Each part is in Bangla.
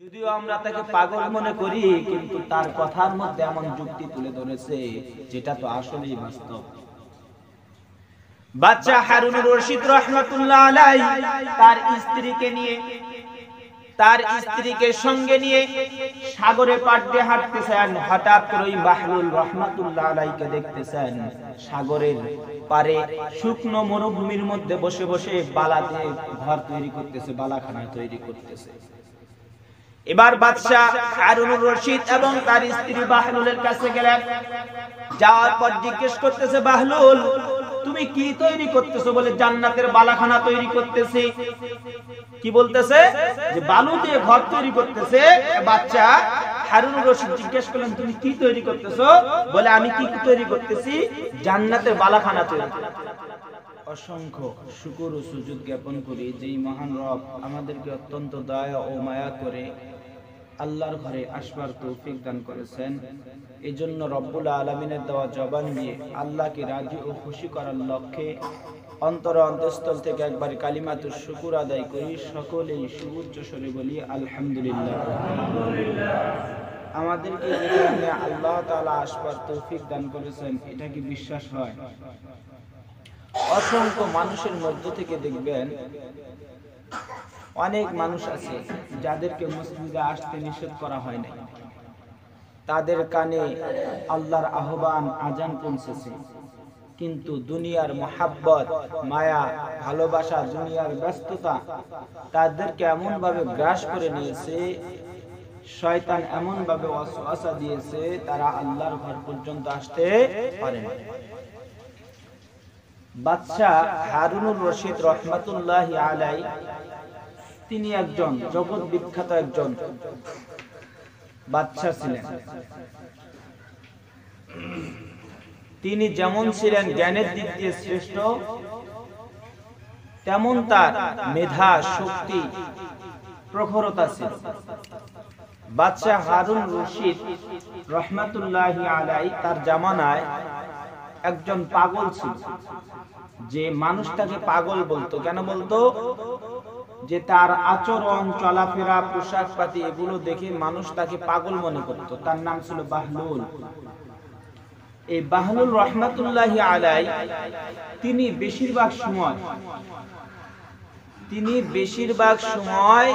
যদিও আমরা তাকে পাগল মনে করি, কিন্তু তার কথার মধ্যে এমন যুক্তি তুলে ধরেছে যেটা তো আসলেই বাস্তব। বাদশা হারুনুর রশিদ রাহমাতুল্লাহ আলাইহি তার স্ত্রীকে সঙ্গে নিয়ে সাগরে পাড় দিয়ে হাঁটতেছেন। হঠাৎ করে ওই বাহলুল রাহমাতুল্লাহ আলাইহিকে দেখতেছেন সাগরের পারে শুকনো মরুভূমির মধ্যে বসে বসে বালাতে ঘর তৈরি করতেছে, বালাখানা তৈরি করতেছে। এবার বাদশা হারুনুর রশিদ এবং তার স্ত্রী বাহলুলের কাছে গেলেন। যাওয়ার পর জিজ্ঞেস করতেছে, বাহলুল তুমি কি তৈরি করতেছো? বলে জান্নাতের বালাখানা তৈরি করতেছি। কি বলতেছে? যে বালু দিয়ে ঘর তৈরি করতেছে। বাদশা হারুনুর রশিদ জিজ্ঞেস করলেন, তুমি কি তৈরি করতেছো? বলে আমি কি তৈরি করতেছি? জান্নাতের বালাখানা তৈরি। অসংখ্য শুকর ও সুজুদ জ্ঞাপন করি যেই মহান রব আমাদেরকে অত্যন্ত দয়া ও মায়া করে আল্লাহর ঘরে আসবার তৌফিক দান করেছেন। এই জন্য রব্বুল আলামিনের দেওয়া জবান দিয়ে আল্লাহকে রাজি ও খুশি করার লক্ষ্যে অন্তর অন্তঃস্থল থেকে একবার কালিমাতুশ শুকর আদায় করি। সকলেই সুউচ্চ স্বরে বলি আলহামদুলিল্লাহ। আমাদেরকে যেখানে আল্লাহ তাআলা আসবার তৌফিক দান করেছেন, এটা কি বিশ্বাস হয়? অসংখ্য মানুষের মধ্য থেকে দেখবেন অনেক মানুষ আছে যাদেরকে মসজিদে আসতে নিষেধ করা হয় না, তাদের কানে আল্লাহর আহ্বান আজান পৌঁছেছে, কিন্তু দুনিয়ার মহাব্বত, মায়া, ভালোবাসা, দুনিয়ার ব্যস্ততা তাদেরকে এমন ভাবে গ্রাস করে নিয়েছে, শয়তান এমন ভাবে ওয়াসওয়াসা দিয়েছে, তারা আল্লাহর ঘর পর্যন্ত আসতে পারে না। বাদশা হারুনুর রশিদ রাহমাতুল্লাহি আলাইহি তিনি একজন জগৎ বিখ্যাত একজন বাদশা ছিলেন। তিনি যেমন ছিলেন জ্ঞানের দিক দিয়ে শ্রেষ্ঠ, তেমন তার মেধা, শক্তি, প্রখরতা ছিল। বাদশা হারুন রশিদ রাহমাতুল্লাহি আলাইহি তার জামানায় একজন পাগল ছিল, যে মানুষটাকে পাগল বলতো। কেন বলতো? যে তার আচরণ, চলাফেরা, পোশাক পাতি এগুলো দেখে মানুষ তাকে পাগল মনে করতো। তার নাম ছিল বাহলুল। এই বাহলুল রাহমাতুল্লাহি আলাইহি তিনি বেশিরভাগ সময়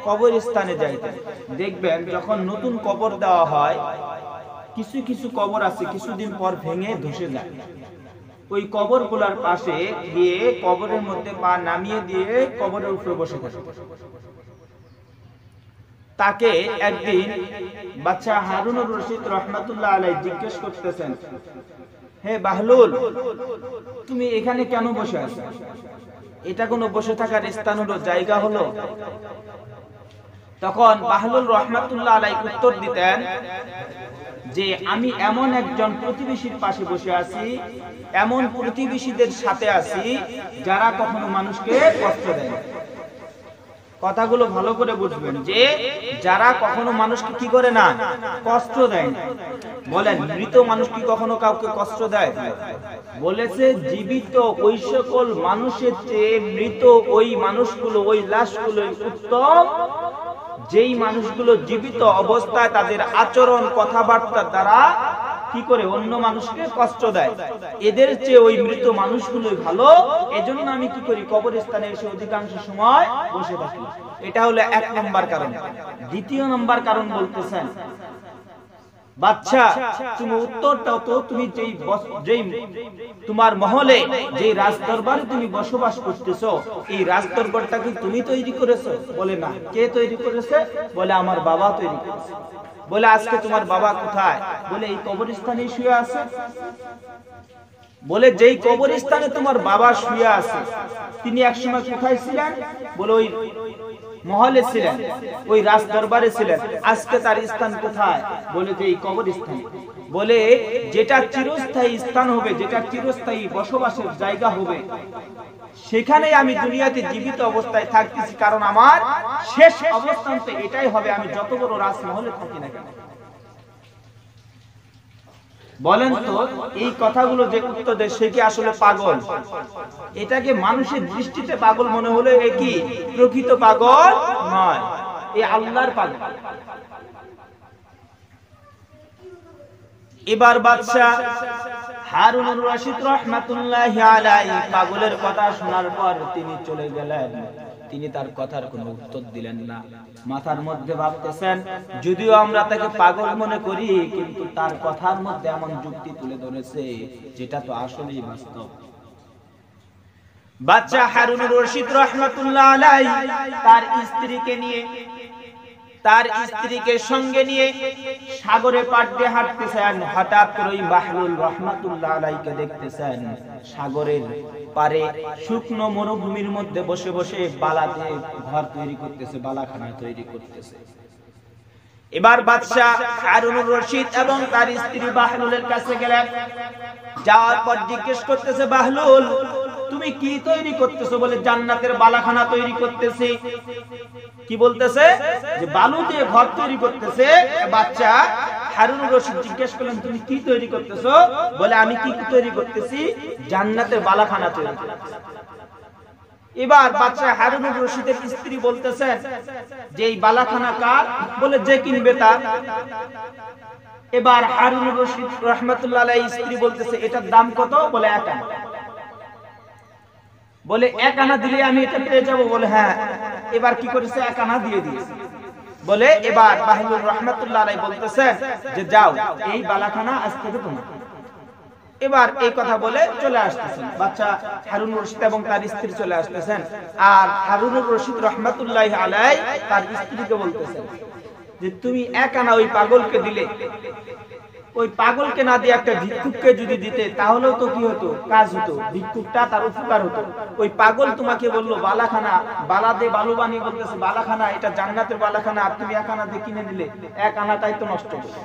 কবরস্থানে যাইতেন। দেখবেন যখন নতুন কবর দেওয়া হয়, কিছু কিছু কবর আছে কিছুদিন পর ভেঙে ধসে যায়। ওই কবরগুলোর পাশে গিয়ে কবরের মধ্যে পা নামিয়ে দিয়ে কবরের উপরে বসে থাকে। তাকে একদিন বাদশা হারুনুর রশিদ রাহমাতুল্লাহ আলাইহি জিজ্ঞেস করতেছেন, হে বাহলুল তুমি এখানে কেন বসে আছো? এটা কোনো বসে থাকার স্থান হলো, জায়গা হলো? তখন বাহলুল রাহমাতুল্লাহ আলাইহি উত্তর দিতেন যে আমি এমন একজন প্রতিবেশীর পাশে বসে আছি, এমন প্রতিবেশীদের সাথে আছি যারা কখনো মানুষকে কষ্ট দেয় না। কথাগুলো ভালো করে বুঝবেন, যে যারা কখনো মানুষকে কি করে না, কষ্ট দেয় না। বলেন মৃত মানুষ কি কখনো কাউকে কষ্ট দেয়? বলেছে জীবিত ওই সকল মানুষের চেয়ে মৃত ওই মানুষগুলো, ওই লাশগুলো উত্তম, যেই মানুষগুলো জীবিত অবস্থায় তাদের আচরণ, কথাবার্তা দ্বারা কি করে অন্য মানুষকে কষ্ট দেয়, এদের চেয়ে ওই মৃত মানুষগুলোই ভালো। এজন্য আমি কি করি, কবরস্থানে এসে অধিকাংশ সময় বসে থাকি। এটা হলো এক নম্বর কারণ। দ্বিতীয় নম্বর কারণ বলতেছেন, বাদশা তুমি উত্তরটাও তো, তুমি যেই তোমার মহলে, যেই রাজদরবারে তুমি বসবাস করতেছো, এই রাজদরবারটা কি তুমি তৈরি করেছো? বলে না। কে তৈরি করেছে? বলে আমার বাবা তৈরি করেছে। বলে আজকে তোমার বাবা কোথায়? বলে এই কবরস্থানেই শুয়ে আছে। বলে যেই কবরস্থানে তোমার বাবা শুয়ে আছে, তিনি একসময় কোথায় ছিলেন? বলে ওই মহলে ছিলেন, ওই রাজ দরবারে ছিলেন। আজকে তার স্থান কোথায়? বলে যে এই কবরস্থানে। বলে যেটা চিরস্থায়ী স্থান হবে, যেটা চিরস্থায়ী বসবাসের জায়গা হবে, সেখানে আমি দুনিয়াতে জীবিত অবস্থায় থাকতেছি, কারণ আমার শেষ অবস্থান তো এটাই হবে, আমি যত বড় রাজমহলে থাকি না কেন। বলেন তো এই কথাগুলো যে উত্তর দেয়, সে কি আসলে পাগল? এটাকে মানুষের দৃষ্টিতে পাগল মনে হলে এ কি প্রকৃত পাগল নয়। এই আল্লাহর পাগল। এবার বাদশা হারুনুর রশিদ রাহমাতুল্লাহি আলাইহি পাগলের কথা শোনার পর তিনি চলে গেলেন। তিনি তার কথার কোনো উত্তর দিলেন না। মাথার মধ্যে ভাবতেছেন, যদিও আমরা তাকে পাগল মনে করি, কিন্তু তার কথার মধ্যে এমন যুক্তি তুলে ধরেছে যেটা তো আসলেই বাস্তব। বাদশা হারুনুর রশিদ রাহমাতুল্লাহ আলাইহি তার স্ত্রীকে সঙ্গে নিয়ে সাগরে পাড় দিয়ে হাঁটতেছেন। হঠাৎ করে ওই বাহলুল রাহমাতুল্লাহ আলাইহিকে দেখতেছেন সাগরের পারে শুকনো মরুভূমির মধ্যে বসে বসে বালাতে ঘর তৈরি করতেছে, বালাখানা তৈরি করতেছে। এবার বাদশা হারুনুর রশিদ এবং তার স্ত্রী বাহলুলের কাছে গেলেন। যাওয়ার পর জিজ্ঞেস করতেছে, বাহলুল তুমি কি তৈরি করতেছো? বলে জান্নাতের বালাখানা তৈরি করতেছি। কি বলতেছে? যে বালু দিয়ে ঘর তৈরি করতেছে। বাচ্চা হারুনুর রশিদ জিজ্ঞেস করলেন, তুমি কি তৈরি করতেছো? বলে আমি কি তৈরি করতেছি? জান্নাতের বালাখানা তৈরি করতেছি। এবার বাচ্চা হারুনুর রশিদের স্ত্রী বলতেছেন যে এই বালাখানা কার? বলে যে কিনবে তার। এবার হারুনুর রশিদ রাহমাতুল্লাহ আলাইহির স্ত্রী বলতেছে এটার দাম কত? বলে 1 আনা। বলে 1 আনা দিলে আমি এটা পেয়ে যাব? বলে হ্যাঁ। এবার কি করেছে? 1 আনা দিয়ে দিয়েছে। বলে এবার বাহলুল রাহমাতুল্লাহ আলাইহি বলতেছেন যে যাও, এই বালাখানা আজ থেকে তোমার। এবার এই কথা বলে চলে আসতেছেন বাচ্চা হারুনুর রশিদ এবং তার স্ত্রী চলে আসতেছেন। আর হারুনুর রশিদ রাহমাতুল্লাহি আলাইহি তার স্ত্রীকে বলতেছেন যে তুমি 1 আনা ওই পাগলকে দিলে, ওই পাগলকে না দিয়ে একটা ভিক্ষুককে যদি দিতে তাহলেও তো কি হতো? কাজ হতো, ভিক্ষুকটা তার উপকার হতো। ওই পাগল তোমাকে বললো বালাখানা, বালা দিয়ে বালু বানিয়ে বলতেছে বালাখানা, এটা জান্নাতের বালাখানা, আর তুমি 1 আনা দিয়ে কিনে দিলে, 1 আনাটাই তো নষ্ট হলো।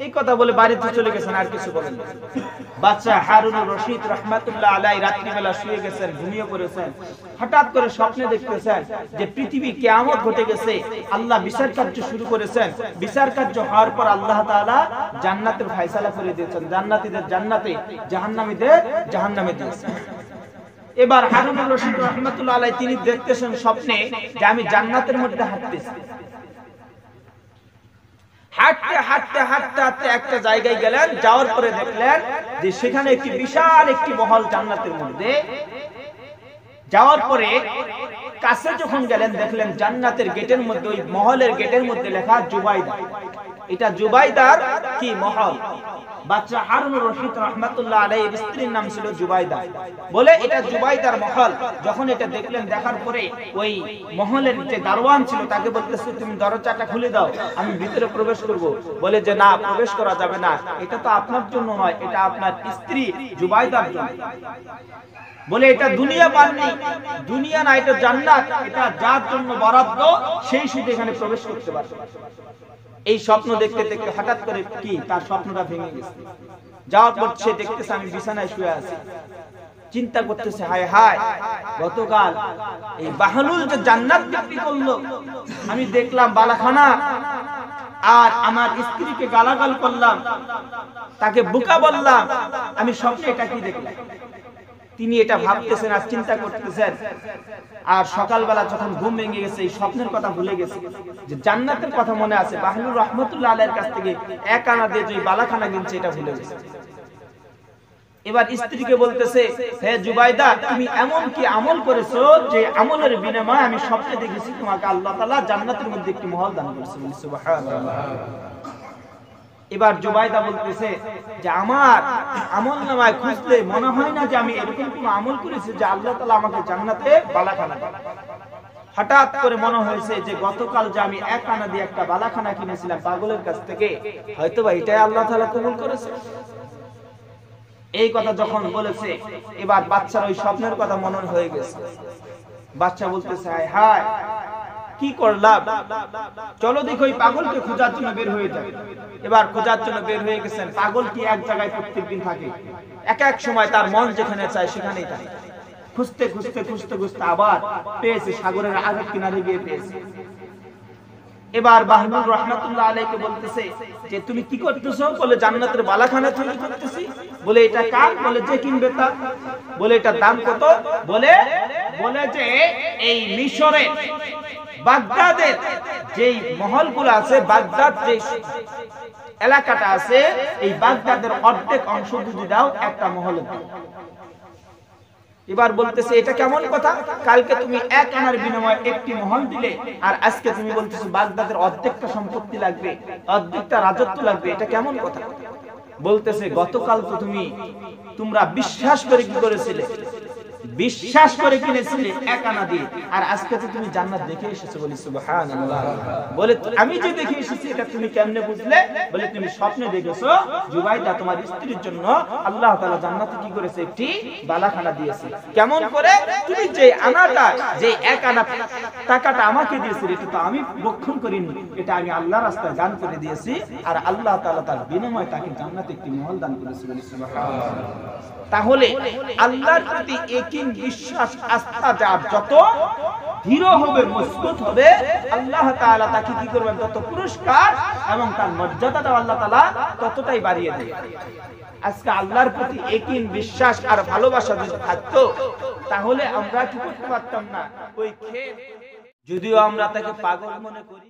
এই কথা বলে বাড়িতে চলে গেছেন, আর কিছু বলেন না। বাদশা হারুনুর রশিদ রাহমাতুল্লাহ আলাইহি রাত্রিবেলা শুয়ে গেছেন, ঘুমিয়ে পড়েছেন। হঠাৎ করে স্বপ্নে দেখতেছেন যে পৃথিবী কিয়ামত ঘটে গেছে, আল্লাহ বিচার কার্য শুরু করেছেন। বিচার কার্য হওয়ার পর আল্লাহ তাআলা জান্নাতের ফয়সালা করে দিয়েছেন, জান্নাতীদের জান্নাতে, জাহান্নামীদের জাহান্নামে দিয়েছেন। এবার হারুনুর রশিদ রাহমাতুল্লাহ আলাইহি তিনি দেখতেছেন স্বপ্নে যে আমি জান্নাতের মধ্যে হাঁটতেছি। হাঁটতে হাঁটতে হাঁটতে হাঁটতে একটা জায়গায় গেলেন। যাওয়ার পরে দেখলেন যে সেখানে একটি বিশাল একটি মহল জান্নাতের মধ্যে। যাওয়ার পরে কাছে যখন গেলেন দেখলেন জান্নাতের গেটের মধ্যে, ওই মহলের গেটের মধ্যে লেখা জুবাইদা। এটা জুবাইদার কি মহল। বাচ্চা হারুনুর রশিদ রাহমাতুল্লাহ আলাইহির স্ত্রীর নাম ছিল জুবাইদা। বলে এটা জুবাইদার মহল। যখন এটা দেখলেন, দেখার পরে ওই মহলের যে দারোয়ান ছিল তাকে বলতেছে তুমি দরজাটা খুলে দাও, আমি ভিতরে প্রবেশ করব। বলে যে না, প্রবেশ করা যাবে না, এটা তো আপনার জন্য নয়, এটা আপনার স্ত্রী জুবাইদার জন্য। বলে এটা দুনিয়া পাননি, দুনিয়া না, এটা জান্নাত, এটা যার জন্য বরাদ্দ সেই শুধু এখানে প্রবেশ করতে পারবে। এই স্বপ্ন দেখতে দেখতে হঠাৎ করে কি তার স্বপ্নটা ভেঙে গেছে। যাওয়ার পর সে দেখতেছে আমি বিছানায় শুয়ে আছি। চিন্তা করতেছে হায় হায়, গতকাল এই বাহলুল যে জান্নাত বিক্রি করলো, আমি দেখলাম বালাখানা, আর আমার স্ত্রীকে গালাগাল করলাম, তাকে বোকা বললাম, আমি স্বপ্নে এটা কি দেখলাম। তিনি এটা ভাবতেছেন আর চিন্তা করতেছেন। আর সকালবেলা যখন ঘুম ভেঙে গেছে, এই স্বপ্নের কথা ভুলে গেছে, যে জান্নাতের কথা মনে আছে। বাহলুল রাহমাতুল্লাহ আলাইহির কাছ থেকে 1 আনা দিয়ে যে বালাখানা কিনছে এটা ভুলে গেছে। এবার স্ত্রীকে বলতেছে হে জুবাইদা, তুমি এমন কি আমল করেছো যে আমলের বিনিময়ে আমি স্বপ্নে দেখেছি তোমাকে আল্লাহ তাআলা জান্নাতের মধ্যে একটি মহল দান করেছেন। সুবহানাল্লাহ। এবার জুবাইদা বলতেছে যে আমার আমলনামায় খুঁজলে মনে হয় না যে আমি এরকম কোন আমল করেছি যে আল্লাহ তাআলা আমাকে জান্নাতে বালাখানা দেন। হঠাৎ করে মনে হয়েছে যে গতকাল যে আমি 1 আনা দিয়ে একটা বালাখানা কিনেছিলাম পাগলের কাছ থেকে, হয়তোবা এটাই আল্লাহ তাআলা কবুল করেছে। এই কথা যখন বলেছে, এবার বাচ্চার ওই স্বপ্নের কথা মনে হয়ে গেছে। বাচ্চা বলতেছে হায় হায়, কি করলাম, চলো দেখো ওই পাগলকে খোঁজার জন্য বের হয়ে যায়। এবার খোঁজার জন্য বের হয়ে গেছেন। পাগল কি এক জায়গায় প্রত্যেকদিন থাকে? এক এক সময় তার মন যেখানে চায় সেখানেই থাকে। খুঁজতে খুঁজতে খুঁজতে খুঁজতে আবার পেয়েছে, সাগরের আরেক কিনারে গিয়ে পেয়েছে। এবার বাহলুল রাহমাতুল্লাহ আলাইহিকে বলতেছে যে তুমি কি করতেছো? বলে জান্নাতের বালাখানা তৈরি করতেছি। বলে এটা কার? বলে যে কিনবে তার। বলে এটার দাম কত? বলে যে এই মিশরের বাগদাদের যেই মহলগুলো আছে, বাগদাদ যে এলাকাটা আছে, এই বাগদাদের অর্ধেক অংশ যদি দাও একটা মহলে দাও। এবার বলতেছে এটা কেমন কথা, কালকে তুমি 1 আনার বিনিময়ে একটি মহল দিলে, আর আজকে তুমি বলতেছো বাগদাদের অর্ধেকটা সম্পত্তি লাগবে, অর্ধেকটা রাজত্ব লাগবে, এটা কেমন কথা? বলতেছে গতকাল তো তোমরা বিশ্বাস করে কি করেছিলে, বিশ্বাস করে কিনেছিলে 1 আনা দিয়ে, আর আজকে তো তুমি জান্নাত দেখে এসেছো। বলি সুবহানাল্লাহ। বলে আমি যে দেখে এসেছি এটা তুমি কেমনে বুঝলে? বলে তুমি স্বপ্নে দেখেছো জুবাইদা তোমার স্ত্রীর জন্য আল্লাহ তাআলা জান্নাতে কি করেছে, একটি বালাখানা দিয়েছে। কেমন করে? তুমি যে আনাটা, যে 1 আনা টাকাটা আমাকে দিয়েছিলে, এটা তো আমি রক্ষণ করিনি, এটা আমি আল্লাহর রাস্তায় দান করে দিয়েছি, আর আল্লাহ তাআলা তার বিনিময়ে তাকে জান্নাতে একটি মহল দান করেছে। বলি সুবহানাল্লাহ। তাহলে আল্লাহর প্রতি একই বিশ্বাস আস্থা যার যত দৃঢ় হবে, মজবুত হবে, আল্লাহ তাআলা তাকে কি করবেন, তত পুরস্কার এবং তার মর্যাদাটা আল্লাহ তাআলা ততটাই বাড়িয়ে দেবে। আজকে আল্লাহর প্রতি একই বিশ্বাস আর ভালোবাসা যদি থাকতো, তাহলে আমরা কি করতে পারতাম না, ওই যদিও আমরা তাকে পাগল মনে করি।